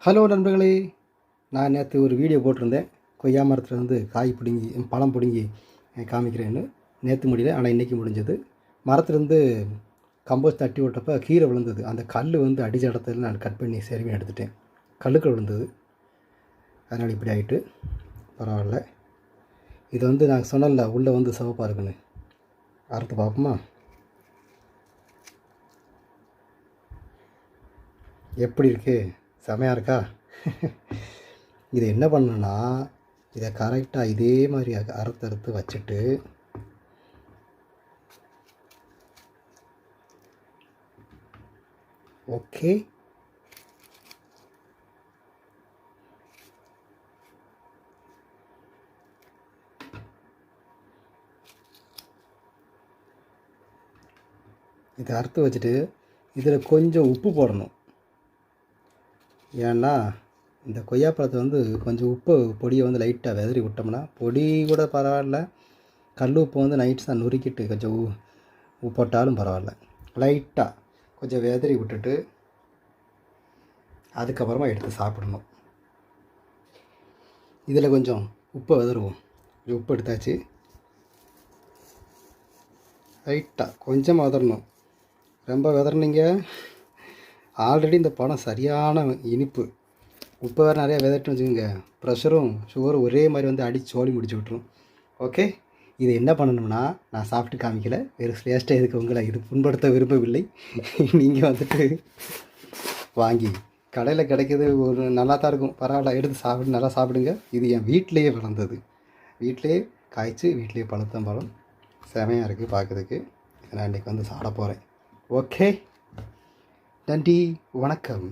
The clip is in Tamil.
ஹலோ நண்பர்களே, நான் நேற்று ஒரு வீடியோ போட்டிருந்தேன். கொய்யா மரத்துலேருந்து காய் பிடுங்கி பழம் பிடுங்கி காமிக்கிறேன்னு. நேற்று முடியல, ஆனால் இன்றைக்கி முடிஞ்சது. மரத்துலேருந்து கம்போஸ்ட் தட்டி விட்டப்போ கீரை விழுந்தது. அந்த கல் வந்து அடிச்ச இடத்துல நான் கட் பண்ணி சரிவே எடுத்துட்டேன். கல்லுக்குள் விழுந்தது, அதனால் இப்படி ஆகிட்டு பரவாயில்ல. இது வந்து நான் சொன்னல உள்ளே வந்து சிவப்பாக இருக்குன்னு, அறுத்து பார்ப்போமா? எப்படி இருக்குது? செமையாக இருக்கா? இதை என்ன பண்ணணுன்னா, இதை கரெக்டாக இதே மாதிரி அறுத்து வச்சுட்டு ஓகே, இதை அறுத்து வச்சுட்டு இதில் கொஞ்சம் உப்பு போடணும். ஏன்னா இந்த கொய்யாப்பழத்தை வந்து கொஞ்சம் உப்பு பொடியை வந்து லைட்டாக வெதறி விட்டோம்னா, பொடி கூட பரவாயில்ல, கல் உப்பு வந்து நைட்ஸ் தான் நுறுக்கிட்டு கொஞ்சம் உப்பு போட்டாலும் பரவாயில்ல, லைட்டாக கொஞ்சம் வெதறி விட்டுட்டு அதுக்கப்புறமா எடுத்து சாப்பிடணும். இதில் கொஞ்சம் உப்பை வெதறுவோம். உப்பு எடுத்தாச்சு, லைட்டாக கொஞ்சமாக வெதறணும். ரொம்ப வெதறினீங்க, ஆல்ரெடி இந்த பழம் சரியான இனிப்பு. உப்பு வேறு நிறையா விதட்டுன்னு வச்சுக்கோங்க, ப்ரெஷரும் சுகரும் ஒரே மாதிரி வந்து அடித்து சோழி முடிச்சு விட்ரும். ஓகே, இது என்ன பண்ணணும்னா, நான் சாப்பிட்டு காமிக்கலை, வேறு ஸ்லேஸ்ட்டாக எதுக்கு உங்களை இது புண்படுத்த விரும்பவில்லை. நீங்கள் வந்துட்டு வாங்கி கடையில் கிடைக்கிது ஒரு நல்லா தான் இருக்கும், பரவாயில்ல, எடுத்து சாப்பிட்டு நல்லா சாப்பிடுங்க. இது என் வீட்டிலையே வளர்ந்தது, வீட்டிலையே காய்ச்சி வீட்டிலையே பழுத்த பழம், செமையாக இருக்குது பார்க்குறதுக்கு. நான் இன்றைக்கி வந்து சாப்பிட போகிறேன். ஓகே, நன்றி, வணக்கம்.